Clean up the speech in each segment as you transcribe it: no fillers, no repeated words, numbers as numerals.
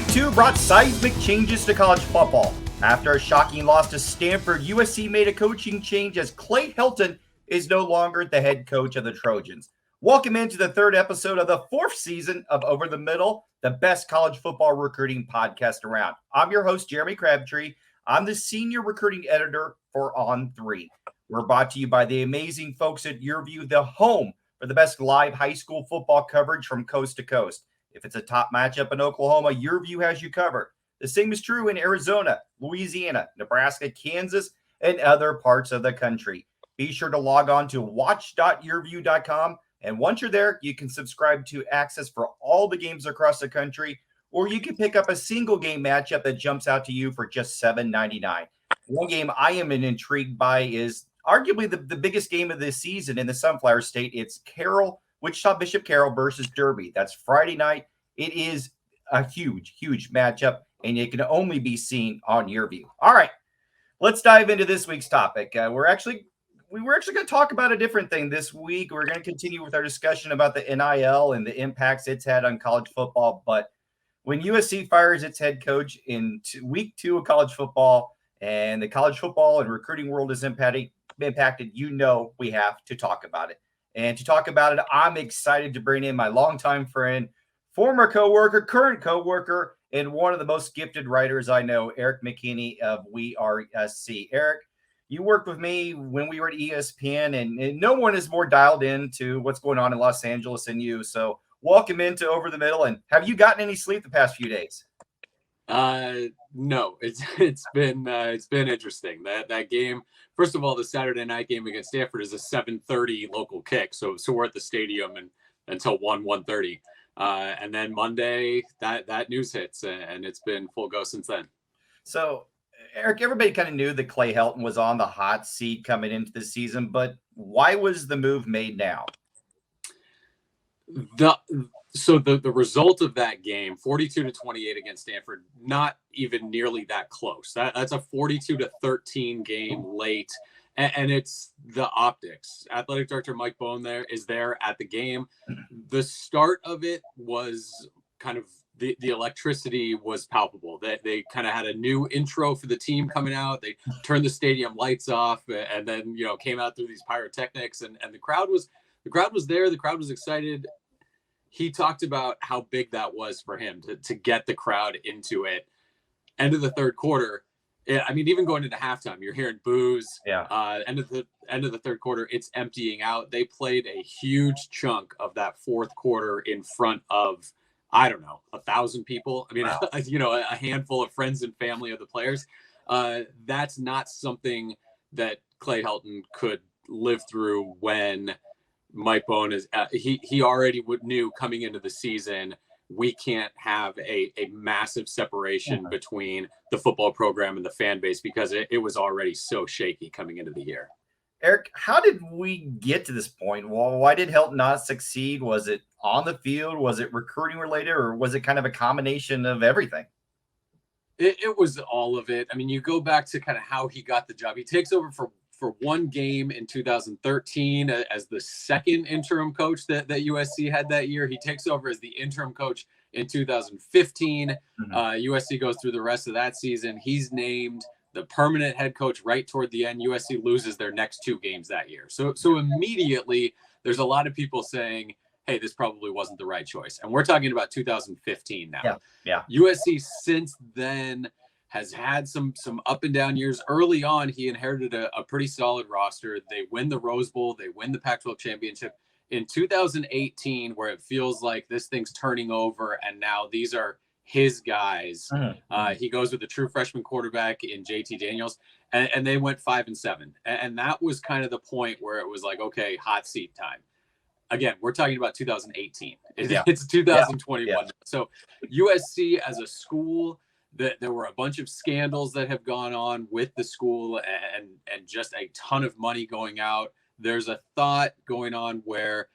Week 2 brought seismic changes to college football. After a shocking loss to Stanford, USC made a coaching change as Clay Helton is no longer the head coach of the Trojans. Welcome into the third episode of the fourth season of Over the Middle, the best college football recruiting podcast around. I'm your host, Jeremy Crabtree. I'm the senior recruiting editor for On3. We're brought to you by the amazing folks at YourView, the home for the best live high school football coverage from coast to coast. If it's a top matchup in Oklahoma, YourView has you covered. The same is true in Arizona, Louisiana, Nebraska, Kansas, and other parts of the country. Be sure to log on to watch.yourview.com. And once you're there, you can subscribe to access for all the games across the country, or you can pick up a single game matchup that jumps out to you for just $7.99. One game I am intrigued by is arguably the biggest game of the season in the Sunflower State. It's Wichita Bishop Carroll versus Derby. That's Friday night. It is a huge, huge matchup, and it can only be seen on YourView. All right, let's dive into this week's topic. We were actually going to talk about a different thing this week. We're going to continue with our discussion about the NIL and the impacts it's had on college football. But when USC fires its head coach in week 2 of college football, and the college football and recruiting world is impacted, we have to talk about it. And to talk about it, I'm excited to bring in my longtime friend, former coworker, current coworker, and one of the most gifted writers I know, Erik McKinney of WE-ARE-S.C. Erik, you worked with me when we were at ESPN, and no one is more dialed in to what's going on in Los Angeles than you. So welcome into Over the Middle. And have you gotten any sleep the past few days? No, it's been interesting. That game, first of all, the Saturday night game against Stanford is a 7:30 local kick. So we're at the stadium until 1:30. And then Monday that news hits, and it's been full go since then. So Erik, everybody kind of knew that Clay Helton was on the hot seat coming into the season, but why was the move made now? So the result of that game, 42-28 against Stanford, not even nearly that close. That's a 42-13 game late, and it's the optics. Athletic director Mike Bohn is there at the game. The start of it was kind of the electricity was palpable. They kind of had a new intro for the team coming out. They turned the stadium lights off, and then came out through these pyrotechnics, and the crowd was there. The crowd was excited. He talked about how big that was for him to get the crowd into it. End of the third quarter, I mean, even going into halftime, you're hearing boos. Yeah. End of the third quarter, it's emptying out. They played a huge chunk of that fourth quarter in front of, I don't know, 1,000 people. I mean, wow. A handful of friends and family of the players. That's not something that Clay Helton could live through when Mike Bohn is he already knew coming into the season, we can't have a massive separation between the football program and the fan base because it was already so shaky coming into the year. Erik, how did we get to this point? Well, why did Helton not succeed? Was it on the field? Was it recruiting related, or was it kind of a combination of everything? It was all of it. I mean, you go back to kind of how he got the job. He takes over for one game in 2013 as the second interim coach that USC had that year. He takes over as the interim coach in 2015. USC goes through the rest of that season. He's named the permanent head coach right toward the end. USC loses their next 2 games that year. So immediately there's a lot of people saying, hey, this probably wasn't the right choice. And we're talking about 2015 now. Yeah. USC since then has had some up and down years. Early on, he inherited a pretty solid roster. They win the Rose Bowl. They win the Pac-12 championship. In 2018, where it feels like this thing's turning over and now these are his guys, he goes with a true freshman quarterback in JT Daniels, and they went 5-7. And that was kind of the point where it was like, okay, hot seat time. Again, we're talking about 2018. It's 2021. Yeah. So USC as a school, there were a bunch of scandals that have gone on with the school and just a ton of money going out. There's a thought going on where,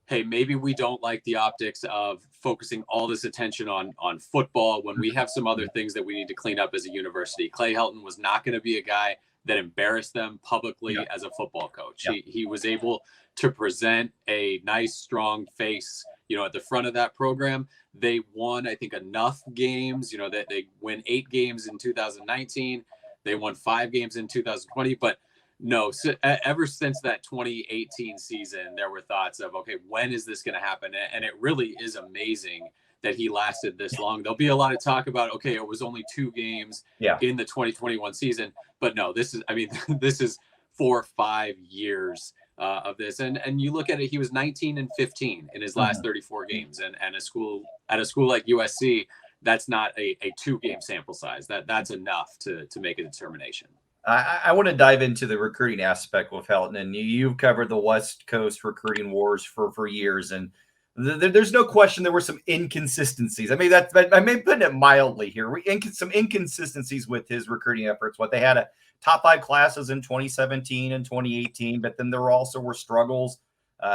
hey, maybe we don't like the optics of focusing all this attention on football when we have some other things that we need to clean up as a university. Clay Helton was not going to be a guy that embarrassed them publicly as a football coach. He was able to present a nice, strong face at the front of that program. They won, I think, enough games, that they win 8 games in 2019. They won 5 games in 2020, but no, so, ever since that 2018 season, there were thoughts of, okay, when is this going to happen? And it really is amazing that he lasted this long. There'll be a lot of talk about, okay, it was only 2 games in the 2021 season, but no, this is 4 or 5 years of this. And you look at it, he was 19 and 15 in his last 34 games, and at a school like USC, that's not a 2-game sample size. That's enough to make a determination. I want to dive into the recruiting aspect with Helton, and you've covered the West Coast recruiting wars for years, and there's no question there were some inconsistencies. I mean, I may put it mildly here. Some inconsistencies with his recruiting efforts. What they had a top 5 classes in 2017 and 2018, but then there were struggles.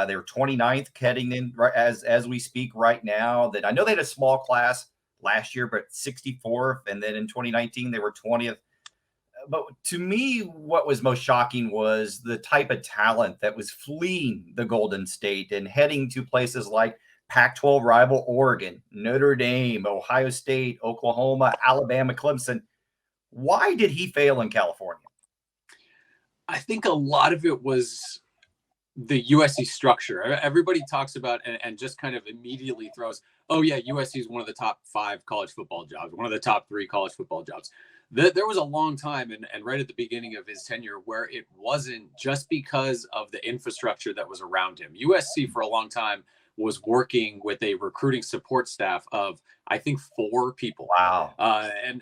They were 29th heading in as we speak right now. That I know they had a small class last year, but 64th, and then in 2019 they were 20th. But to me, what was most shocking was the type of talent that was fleeing the Golden State and heading to places like Pac-12 rival Oregon, Notre Dame, Ohio State, Oklahoma, Alabama, Clemson. Why did he fail in California? I think a lot of it was the USC structure. Everybody talks about and just kind of immediately throws, oh yeah, USC is one of the top 5 college football jobs, one of the top 3 college football jobs. There was a long time and right at the beginning of his tenure where it wasn't, just because of the infrastructure that was around him. USC for a long time was working with a recruiting support staff of, I think, 4 people. Wow.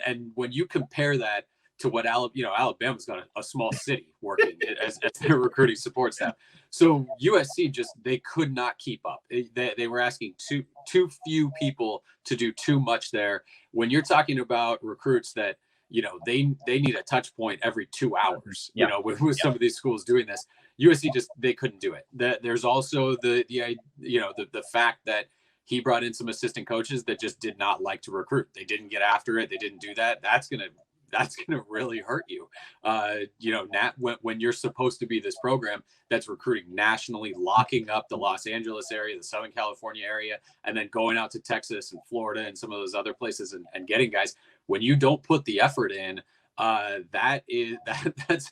And when you compare that to what Alabama's got a small city working as their recruiting support staff. So USC they could not keep up. They were asking too few people to do too much there. When you're talking about recruits that, they need a touch point every 2 hours, with some of these schools doing this, USC they couldn't do it. There's also the fact that he brought in some assistant coaches that just did not like to recruit. They didn't get after it. They didn't do that. That's going to really hurt you. Nat, when you're supposed to be this program that's recruiting nationally, locking up the Los Angeles area, the Southern California area, and then going out to Texas and Florida and some of those other places and getting guys, when you don't put the effort in, that's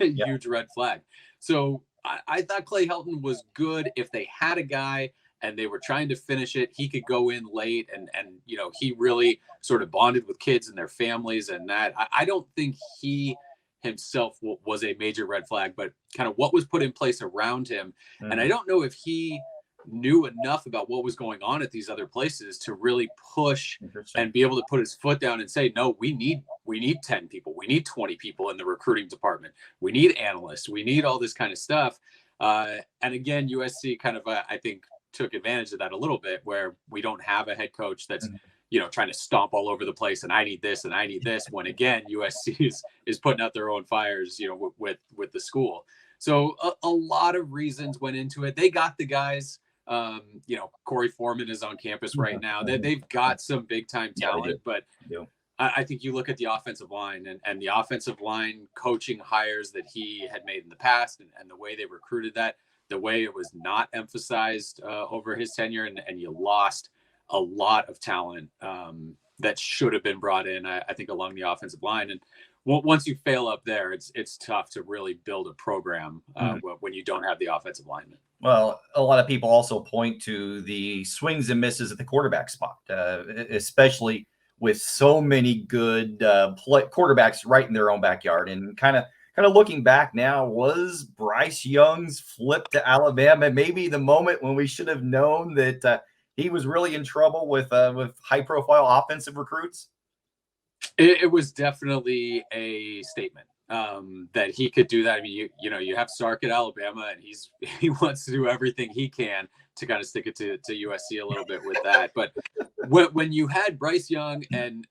a huge red flag. So I thought Clay Helton was good. If they had a guy and they were trying to finish it, he could go in late and he really sort of bonded with kids and their families, and that I don't think he himself was a major red flag, but kind of what was put in place around him. And I don't know if he knew enough about what was going on at these other places to really push and be able to put his foot down and say, no, we need 10 people. We need 20 people in the recruiting department. We need analysts. We need all this kind of stuff. And again, USC kind of, I think, took advantage of that a little bit, where we don't have a head coach that's, trying to stomp all over the place and I need this and I need this, when again, USC is putting out their own fires, with the school. So a lot of reasons went into it. They got the guys. Corey Foreman is on campus right now. They've got some big time talent, but I think you look at the offensive line and the offensive line coaching hires that he had made in the past and the way they recruited that, the way it was not emphasized over his tenure, and you lost a lot of talent that should have been brought in, I think, along the offensive line. And once you fail up there, it's tough to really build a program when you don't have the offensive lineman. Well, a lot of people also point to the swings and misses at the quarterback spot, especially with so many good quarterbacks right in their own backyard. And kind of looking back now, was Bryce Young's flip to Alabama maybe the moment when we should have known that he was really in trouble with high-profile offensive recruits? It was definitely a statement that he could do that. I mean, you have Sark at Alabama, and he wants to do everything he can to kind of stick it to USC a little bit with that. But when you had Bryce Young and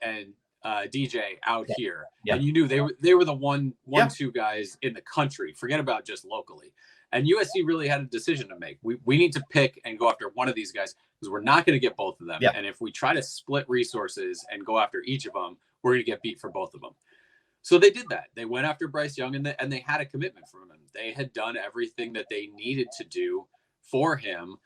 DJ out here, and you knew they were the one, two guys in the country, forget about just locally. And USC really had a decision to make. We need to pick and go after one of these guys, because we're not going to get both of them. Yeah. And if we try to split resources and go after each of them, we're going to get beat for both of them. So they did that. They went after Bryce Young, and they had a commitment from him. They had done everything that they needed to do for him.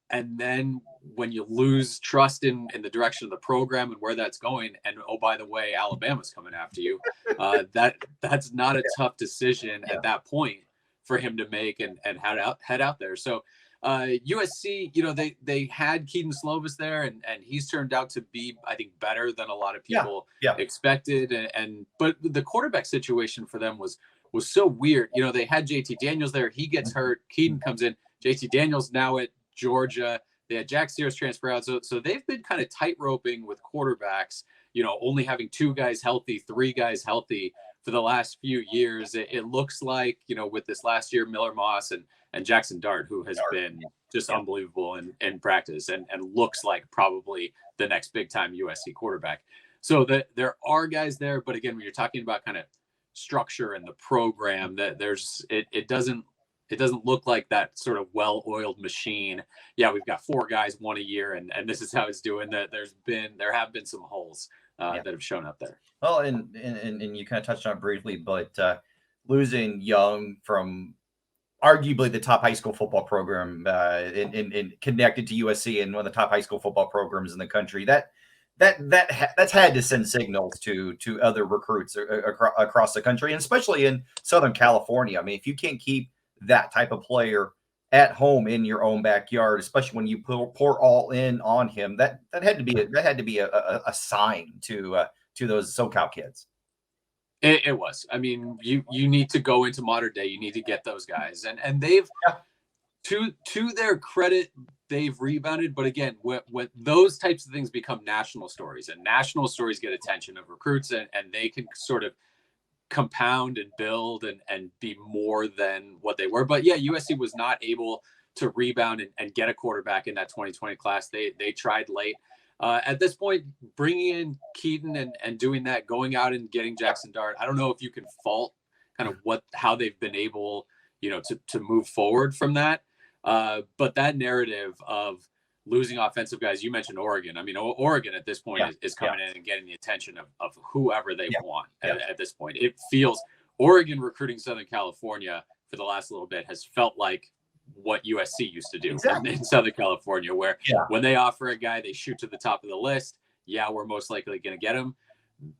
And then when you lose trust in the direction of the program and where that's going, and oh, by the way, Alabama's coming after you, that's not a tough decision at that point for him to make and head out there. So USC, they had Keaton Slovis there, and he's turned out to be, I think, better than a lot of people expected. But the quarterback situation for them was so weird. They had JT Daniels there. He gets hurt. Keaton comes in. JT Daniels now at Georgia. They had Jack Sears transfer out. So they've been kind of tight-roping with quarterbacks, only having 2 guys healthy, 3 guys healthy for the last few years. It looks like, with this last year, Miller Moss and Jackson Dart, who has been just unbelievable in practice and looks like probably the next big-time USC quarterback. So there are guys there, but again, when you're talking about kind of structure and the program, that it doesn't look like that sort of well-oiled machine. Yeah, we've got 4 guys, 1 a year, and this is how it's doing. That there have been some holes that have shown up there. Well, and you kind of touched on it briefly, but losing Young from arguably the top high school football program and connected to USC and one of the top high school football programs in the country, that's had to send signals to other recruits across the country, and especially in Southern California. I mean, if you can't keep that type of player at home in your own backyard, especially when you pour all in on him, that had to be a sign to those SoCal kids. It was. I mean, you need to go into modern day. You need to get those guys, and they've to their credit, they've rebounded. But again, when those types of things become national stories, and national stories get attention of recruits, and they can sort of compound and build and be more than what they were. But yeah, USC was not able to rebound and get a quarterback in that 2020 class. They tried late. At this point, bringing in Keaton and doing that, going out and getting Jackson Dart, I don't know if you can fault kind of how they've been able, to move forward from that. But that narrative of losing offensive guys, you mentioned Oregon. I mean, Oregon at this point is coming in and getting the attention of whoever they want at this point. It feels Oregon recruiting Southern California for the last little bit has felt like what USC used to do in Southern California, where when they offer a guy, they shoot to the top of the list. Yeah, we're most likely going to get him.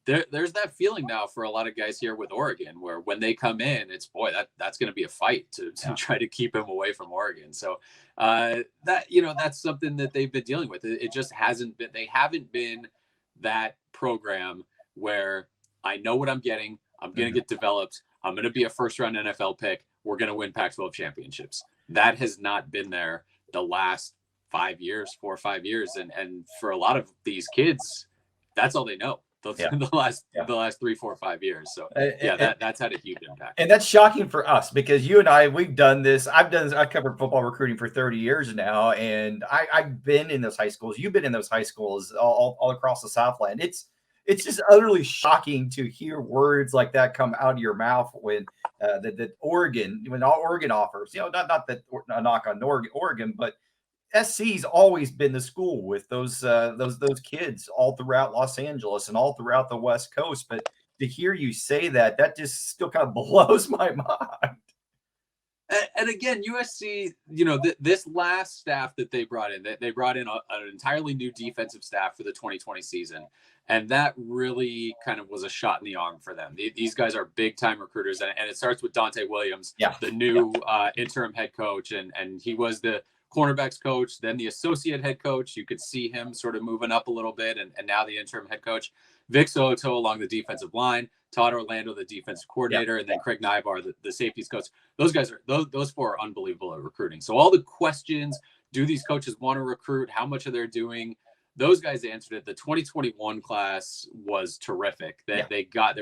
There's that feeling now for a lot of guys here with Oregon, where when they come in, it's that's going to be a fight to try to keep him away from Oregon. So that's something that they've been dealing with. It just hasn't been. They haven't been that program where I know what I'm getting. I'm going to get developed. I'm going to be a first-round NFL pick. We're going to win Pac-12 championships. That has not been there the last 4 or 5 years, and for a lot of these kids, that's all they know. The last 3, 4, 5 years. So that's had a huge impact. And that's shocking for us because you and we've done this. I covered football recruiting for 30 years now, and I've been in those high schools. You've been in those high schools all across the Southland. It's just utterly shocking to hear words like that come out of your mouth when that Oregon, when all Oregon offers, not that a knock on Oregon, but SC's always been the school with those kids all throughout Los Angeles and all throughout the West Coast. But to hear you say that just still kind of blows my mind. And again, USC, this last staff that they brought in, an entirely new defensive staff for the 2020 season. And that really kind of was a shot in the arm for them. These guys are big time recruiters. And it starts with Dante Williams, the new interim head coach. And he was the cornerbacks coach, then the associate head coach. You could see him sort of moving up a little bit. And now the interim head coach. Vic Soto along the defensive line, Todd Orlando, the defensive coordinator, and then Craig Nybar, the safeties coach. Those guys those 4 are unbelievable at recruiting. So all the questions, do these coaches want to recruit? How much are they doing? Those guys answered it. The 2021 class was terrific. There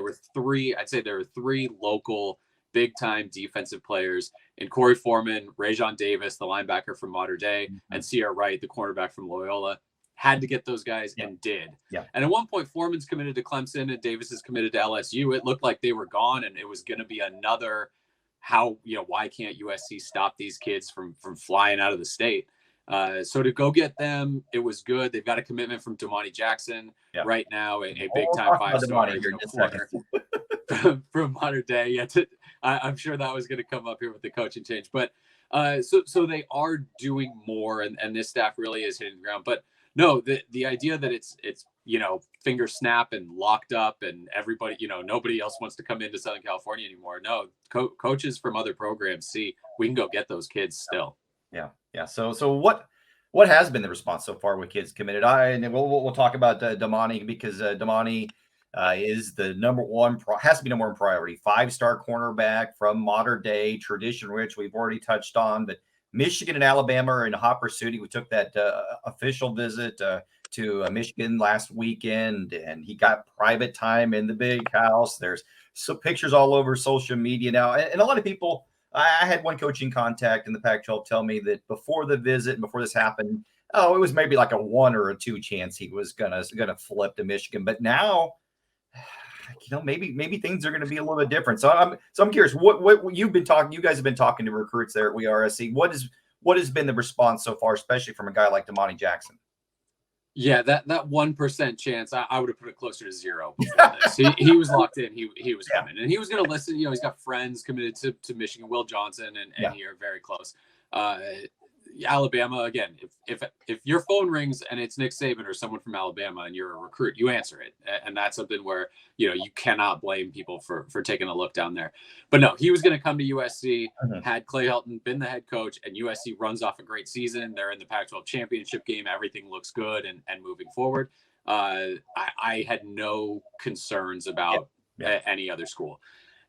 were 3 local big time defensive players in Corey Foreman, Rajon Davis, the linebacker from Mater Dei, and Sierra Wright, the cornerback from Loyola. Had to get those guys and did. And at one point, Foreman's committed to Clemson and Davis is committed to LSU. It looked like they were gone, and it was going to be another why can't USC stop these kids from flying out of the state? So to go get them, it was good. They've got a commitment from Damani Jackson right now, a big time 5-star from Mater Dei. I'm sure that was going to come up here with the coaching change, but So they are doing more, and this staff really is hitting the ground. But no, the idea that it's finger snap and locked up, and everybody, nobody else wants to come into Southern California anymore. No, coaches from other programs see we can go get those kids still. Yeah. So what has been the response so far with kids committed? And we'll talk about Damani, because Damani is the has to be number one priority. 5-star cornerback from modern day, tradition rich. We've already touched on, but Michigan and Alabama are in hot pursuit. We took that official visit to Michigan last weekend, and he got private time in the big house. There's some pictures all over social media now, and a lot of people. I had one coaching contact in the Pac-12 tell me that before the visit and before this happened, it was maybe like a 1 or a 2 chance he was gonna flip to Michigan. But now, maybe things are gonna be a little bit different. So I'm curious, what you've been talking. You guys have been talking to recruits there at WE-ARE-S.C. What has been the response so far, especially from a guy like Damani Jackson? Yeah, that 1% chance, I would have put it closer to 0 before this. He was locked in. He was coming, and he was going to listen. He's got friends committed to Michigan, Will Johnson, and he are very close. Alabama, again, if your phone rings and it's Nick Saban or someone from Alabama and you're a recruit, you answer it. And that's something where, you cannot blame people for taking a look down there. But no, he was going to come to USC, had Clay Helton been the head coach, and USC runs off a great season. They're in the Pac-12 championship game. Everything looks good and moving forward. I had no concerns about any other school.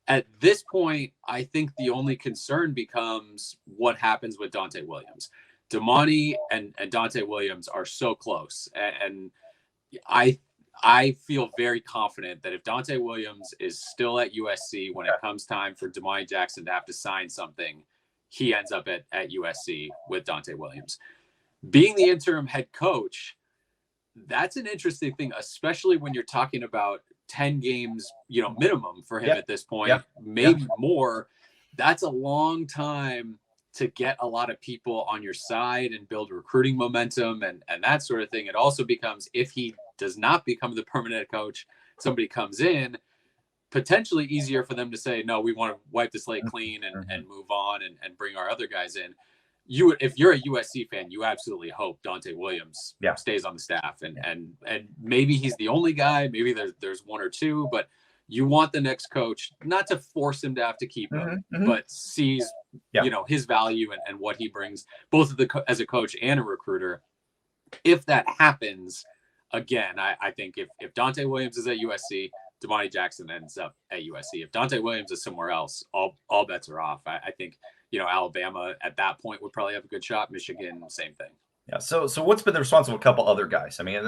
At this point, I think the only concern becomes what happens with Dante Williams. Damani and Dante Williams are so close. And I feel very confident that if Dante Williams is still at USC when it comes time for Damani Jackson to have to sign something, he ends up at USC with Dante Williams. Being the interim head coach, that's an interesting thing, especially when you're talking about 10 games, minimum for him at this point, maybe more. That's a long time to get a lot of people on your side and build recruiting momentum and that sort of thing. It also becomes, if he does not become the permanent coach, somebody comes in, potentially easier for them to say, no, we want to wipe the slate clean and move on and bring our other guys in. If you're a USC fan, you absolutely hope Dante Williams stays on the staff, and maybe he's the only guy. Maybe there's 1 or 2, but you want the next coach not to force him to have to keep him, but sees his value and what he brings, both as a coach and a recruiter. If that happens, again, I think if Dante Williams is at USC, Damani Jackson ends up at USC. If Dante Williams is somewhere else, all bets are off. I think. Alabama at that point would probably have a good shot. Michigan, same thing. Yeah. So what's been the response of a couple other guys? I mean,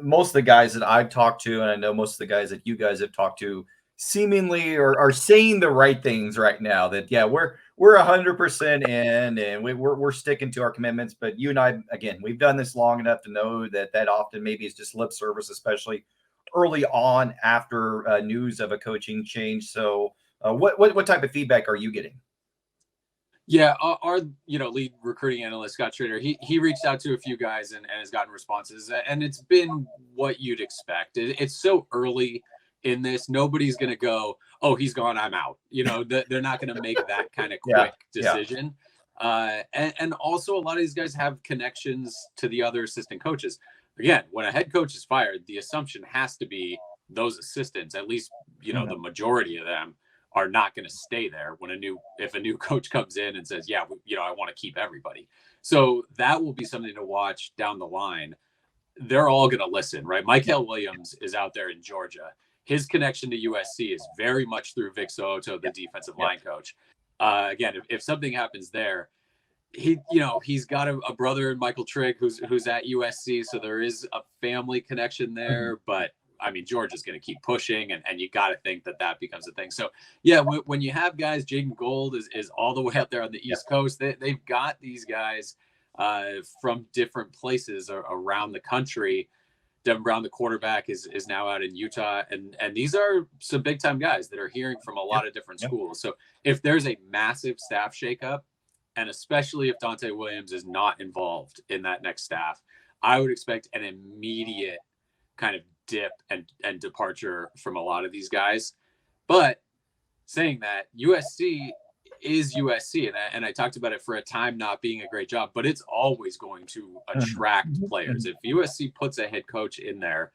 most of the guys that I've talked to, and I know most of the guys that you guys have talked to, seemingly are saying the right things right now. That we're 100% in, and we're sticking to our commitments. But you and I, again, we've done this long enough to know that often maybe is just lip service, especially early on after news of a coaching change. So what type of feedback are you getting? Yeah, our lead recruiting analyst, Scott Schrader, he reached out to a few guys and has gotten responses, and it's been what you'd expect. It's so early in this. Nobody's going to go, oh, he's gone, I'm out. They're not going to make that kind of quick decision. And also a lot of these guys have connections to the other assistant coaches. Again, when a head coach is fired, the assumption has to be those assistants, at least, the majority of them, are not going to stay there if a new coach comes in and says, I want to keep everybody. So that will be something to watch down the line. They're all going to listen, right? Michael Williams is out there in Georgia. His connection to USC is very much through Vic Soto, the defensive line coach. Again, if something happens there, he's got a brother, Michael Trigg, who's at USC. So there is a family connection there, but I mean, Georgia's going to keep pushing, and you got to think that becomes a thing. So, when you have guys, Jaden Gold is all the way out there on the East Coast. They've got these guys from different places around the country. Devin Brown, the quarterback, is now out in Utah, and these are some big-time guys that are hearing from a lot of different schools. So if there's a massive staff shakeup, and especially if Dante Williams is not involved in that next staff, I would expect an immediate kind of dip and departure from a lot of these guys. But saying that, USC, is USC. And I talked about it for a time not being a great job, but it's always going to attract players. If USC puts a head coach in there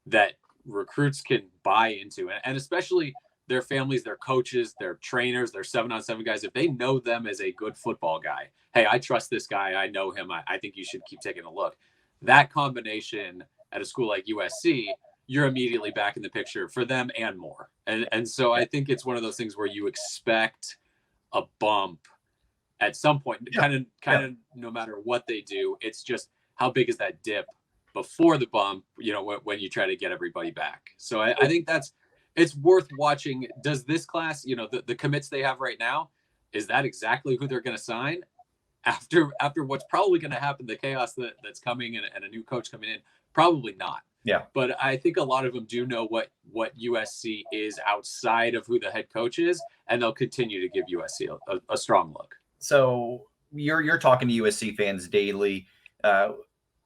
that recruits can buy into, and especially their families, their coaches, their trainers, their 7-on-7 guys, if they know them as a good football guy, hey, I trust this guy, I know him, I think you should keep taking a look. That combination at a school like USC, you're immediately back in the picture for them and more. And so I think it's one of those things where you expect a bump at some point, kind of no matter what they do. It's just how big is that dip before the bump, when you try to get everybody back. So I think it's worth watching. Does this class, the commits they have right now, is that exactly who they're going to sign after what's probably going to happen, the chaos that's coming and a new coach coming in? Probably not. Yeah. But I think a lot of them do know what USC is outside of who the head coach is, and they'll continue to give USC a strong look. So you're talking to USC fans daily.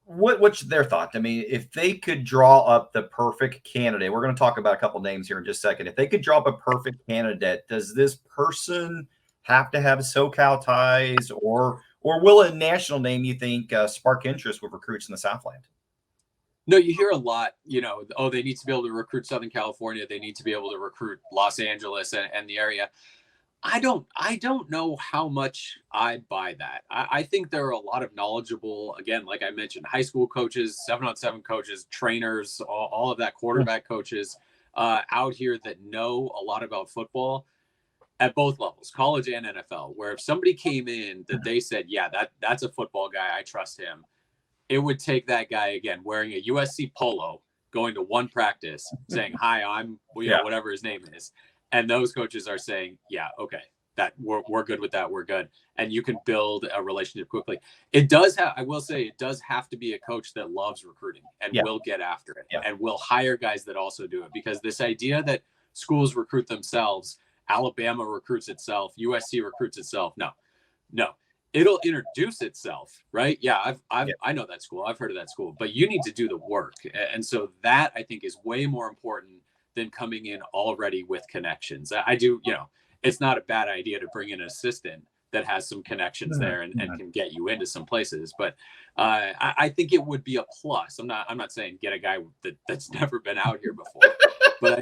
What's their thought? I mean, if they could draw up the perfect candidate, we're going to talk about a couple names here in just a second. If they could draw up a perfect candidate, does this person have to have SoCal ties, or will a national name, you think, spark interest with recruits in the Southland? No, you hear a lot, they need to be able to recruit Southern California. They need to be able to recruit Los Angeles and the area. I don't know how much I buy that. I think there are a lot of knowledgeable, again, like I mentioned, high school coaches, 7-on-7 coaches, trainers, all of that, quarterback coaches out here that know a lot about football at both levels, college and NFL, where if somebody came in that they said, yeah, that's a football guy, I trust him, it would take that guy, again, wearing a USC polo, going to one practice, saying, hi, I'm whatever his name is. And those coaches are saying, yeah, okay, that we're good with that. We're good. And you can build a relationship quickly. It does have, I will say, it does have to be a coach that loves recruiting and will get after it and will hire guys that also do it. Because this idea that schools recruit themselves, Alabama recruits itself, USC recruits itself. No. It'll introduce itself, right? Yeah, I know that school. I've heard of that school, but you need to do the work. And so that, I think, is way more important than coming in already with connections. I do, it's not a bad idea to bring in an assistant that has some connections there and can get you into some places. But I think it would be a plus. I'm not saying get a guy that's never been out here before, but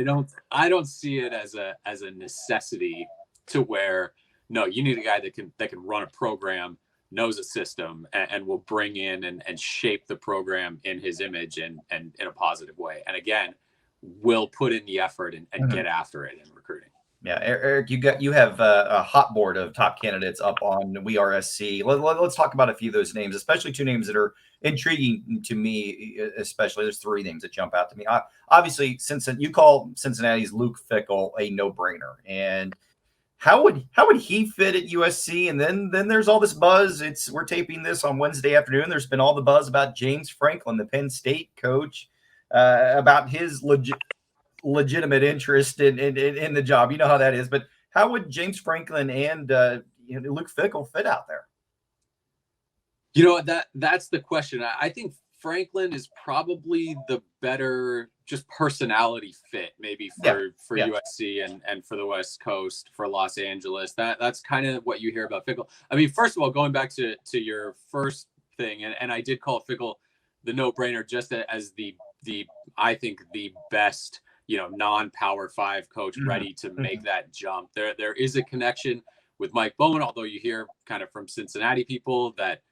I don't see it as a necessity to where, no, you need a guy that can run a program, knows a system, and will bring in and shape the program in his image and in a positive way. And again, will put in the effort and get after it in recruiting. Yeah, Eric, you have a hot board of top candidates up on WE-ARE-S.C. Let's talk about a few of those names, especially two names that are intriguing to me. Especially, there's three names that jump out to me. Obviously, since you call Cincinnati's Luke Fickell a no-brainer, and how would he fit at USC? And then there's all this buzz. We're taping this on Wednesday afternoon. There's been all the buzz about James Franklin, the Penn State coach, about his legitimate interest in the job. You know how that is. But how would James Franklin and Luke Fickell fit out there? That's the question. I think Franklin is probably the better just personality fit, maybe for USC and for the West Coast, for Los Angeles. That's kind of what you hear about Fickell. I mean, first of all, going back to your first thing, and I did call Fickell the no-brainer just as the I think the best non-Power 5 coach ready to make that jump. There is a connection with Mike Bowen, although you hear kind of from Cincinnati people that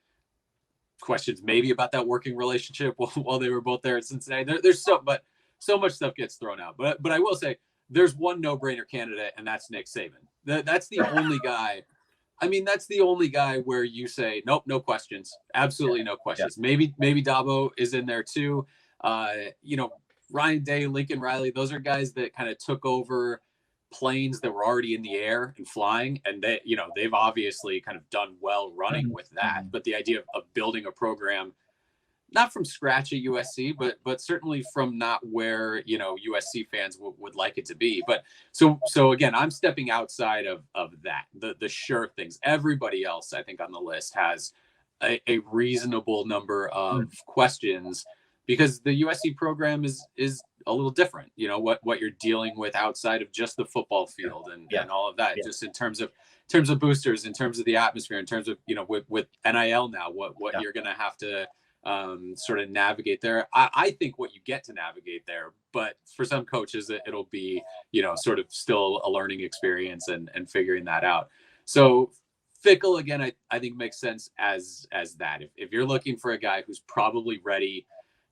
questions maybe about that working relationship while they were both there at Cincinnati. There's so much stuff gets thrown out. But I will say there's one no-brainer candidate, and that's Nick Saban. That's the only guy. I mean, that's the only guy where you say, nope, no questions. Absolutely no questions. Yeah. Maybe Dabo is in there too. Ryan Day, Lincoln Riley, those are guys that kind of took over planes that were already in the air and flying. And they've obviously kind of done well running with that. But the idea of building a program, not from scratch at USC, but certainly from not where, USC fans would like it to be. But so again, I'm stepping outside of that, the sure things. Everybody else, I think, on the list has a reasonable number of questions because the USC program is a little different, you know, what you're dealing with outside of just the football field and all of that, just in terms of boosters, in terms of the atmosphere, in terms of, you know, with NIL now, what you're going to have to sort of navigate there. I think what you get to navigate there, but for some coaches, it'll be, you know, sort of still a learning experience and figuring that out. So Fickell, again, I think makes sense as that. If you're looking for a guy who's probably ready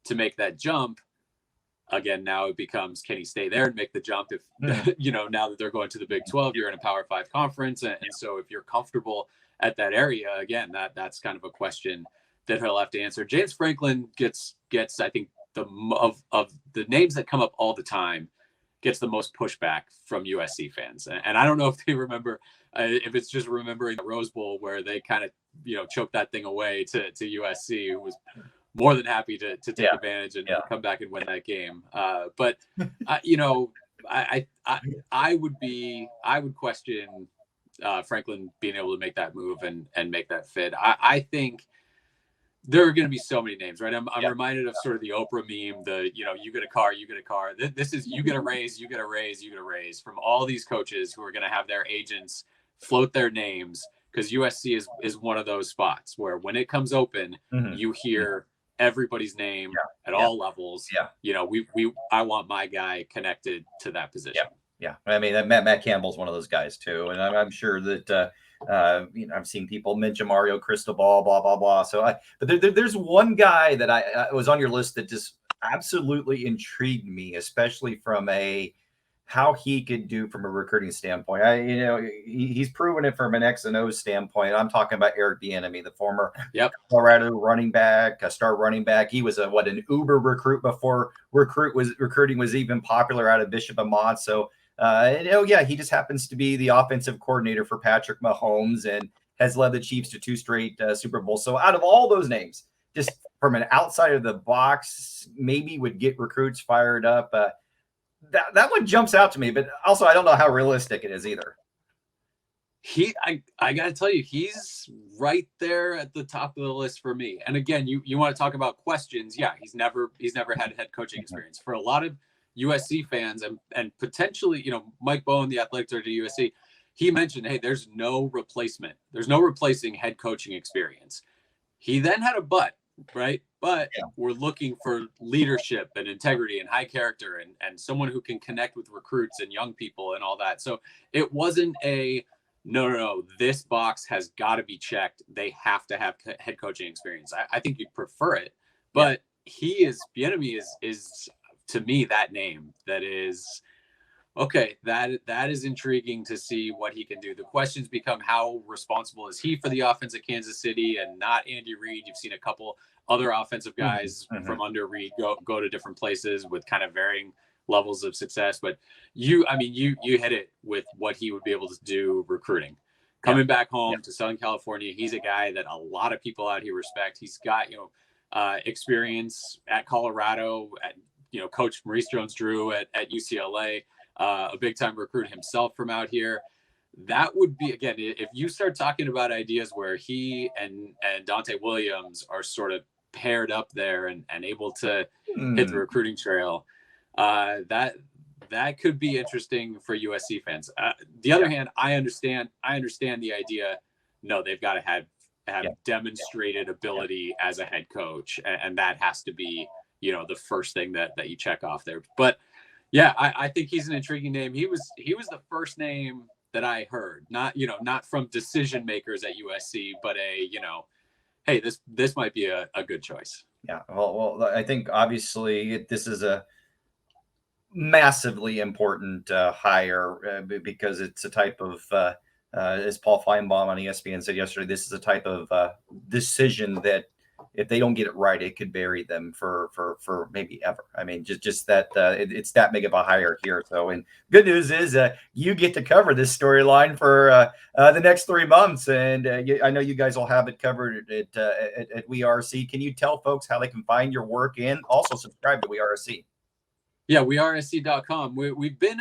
to make that jump, again, now it becomes, can he stay there and make the jump? If, you know, now that they're going to the Big 12, you're in a Power 5 conference. And so if you're comfortable at that area, again, that's kind of a question that he'll have to answer. James Franklin gets I think, of the names that come up all the time, gets the most pushback from USC fans. And I don't know if they remember, if it's just remembering the Rose Bowl where they kind of, you know, choked that thing away to USC, who was more than happy to take advantage and come back and win that game. But you know, I would question Franklin being able to make that move and make that fit. I think there are going to be so many names, right? I'm reminded of sort of the Oprah meme, you know, you get a car. This is, you get a raise, you get a raise from all these coaches who are going to have their agents float their names, because USC is one of those spots where when it comes open, you hear everybody's name at all levels. You know, I want my guy connected to that position. Yeah. I mean, Matt Campbell's one of those guys too. And I'm sure that, you know, I've seen people mention Mario Cristobal, blah, blah, blah. So but there's one guy that I was on your list that just absolutely intrigued me, especially from how he could do from a recruiting standpoint. You know, he's proven it from an X and O standpoint. I'm talking about Eric Bieniemy, the former Colorado running back, a star running back. He was an Uber recruit before recruiting was even popular out of Bishop Amat. So, he just happens to be the offensive coordinator for Patrick Mahomes and has led the Chiefs to 2 straight Super Bowls. So out of all those names, just from an outside of the box, maybe would get recruits fired up. That one jumps out to me, but also I don't know how realistic it is either. I got to tell you, he's right there at the top of the list for me. And again, you want to talk about questions. Yeah, he's never had head coaching experience. For a lot of USC fans and potentially, you know, Mike Bowen, the athletic director at USC, he mentioned, hey, there's no replacement. There's no replacing head coaching experience. He then had a but, right? But we're looking for leadership and integrity and high character and someone who can connect with recruits and young people and all that. So it wasn't no, this box has got to be checked. They have to have head coaching experience. I think you'd prefer it, but Bieniemy is to me that name that is okay. That is intriguing to see what he can do. The questions become, how responsible is he for the offense at Kansas City and not Andy Reid? You've seen a couple other offensive guys from under Reid go to different places with kind of varying levels of success. But you hit it with what he would be able to do recruiting. Coming back home to Southern California, he's a guy that a lot of people out here respect. He's got, you know, experience at Colorado, at, you know, Coach Maurice Jones-Drew at UCLA, a big-time recruit himself from out here. That would be, again, if you start talking about ideas where he and Dante Williams are sort of paired up there and able to hit the recruiting trail, that could be interesting for USC fans. The other hand, I understand the idea. No, they've got to have demonstrated ability as a head coach, and that has to be, you know, the first thing that you check off there. But I think he's an intriguing name. He was the first name that I heard, not from decision makers at USC, but hey, this might be a good choice. Yeah. Well, I think obviously this is a massively important hire because it's a type of, as Paul Feinbaum on ESPN said yesterday, this is a type of decision that if they don't get it right, it could bury them for maybe ever. I mean, just that it's that big of a hire here. So, and good news is you get to cover this storyline for the next 3 months, and I know you guys will have it covered at WE-ARE-S.C. Can you tell folks how they can find your work and also subscribe to WE-ARE-S.C? Yeah, WE-ARE-S.C.com. We've been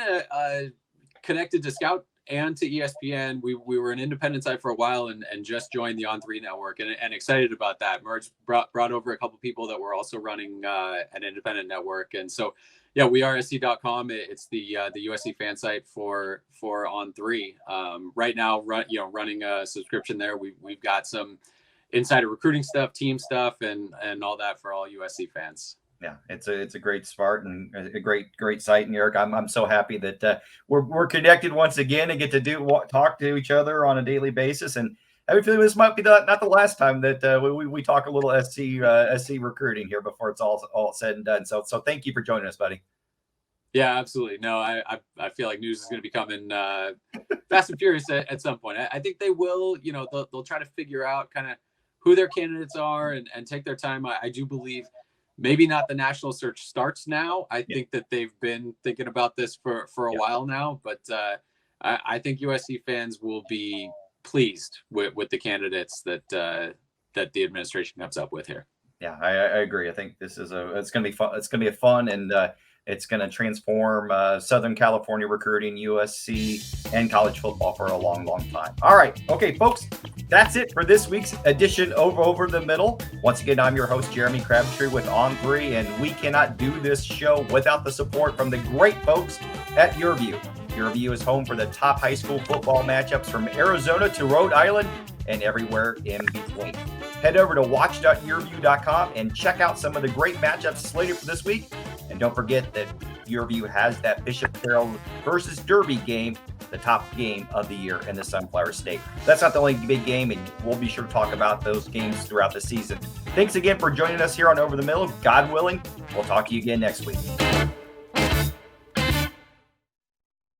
connected to Scout and to ESPN. We were an independent site for a while and just joined the On3 network and excited about that. Merge brought over a couple people that were also running an independent network. And so, yeah, WE-ARE-S.C.com. It's the USC fan site for On3. Right now, running a subscription there. We've got some insider recruiting stuff, team stuff, and all that for all USC fans. Yeah, it's a great start and a great site. And Eric, I'm so happy that we're connected once again and get to talk to each other on a daily basis. And I have a feeling this might be not the last time that we talk a little SC recruiting here before it's all said and done. So thank you for joining us, buddy. Yeah, absolutely. No, I feel like news is going to be coming fast and furious at some point. I think they will. They'll try to figure out kind of who their candidates are and take their time. I do believe maybe not the national search starts now. I think that they've been thinking about this for a while now, but I think USC fans will be pleased with the candidates that the administration comes up with here. Yeah, I agree. I think this is it's going to be fun. It's going to be fun, and it's going to transform Southern California recruiting, USC, and college football for a long, long time. All right. Okay, folks, that's it for this week's edition of Over the Middle. Once again, I'm your host, Jeremy Crabtree with On3, and we cannot do this show without the support from the great folks at YourView. YourView is home for the top high school football matchups from Arizona to Rhode Island and everywhere in between. Head over to watch.yourview.com and check out some of the great matchups slated for this week. And don't forget that YourView has that Bishop Carroll versus Derby game, the top game of the year in the Sunflower State. That's not the only big game, and we'll be sure to talk about those games throughout the season. Thanks again for joining us here on Over the Middle. God willing, we'll talk to you again next week.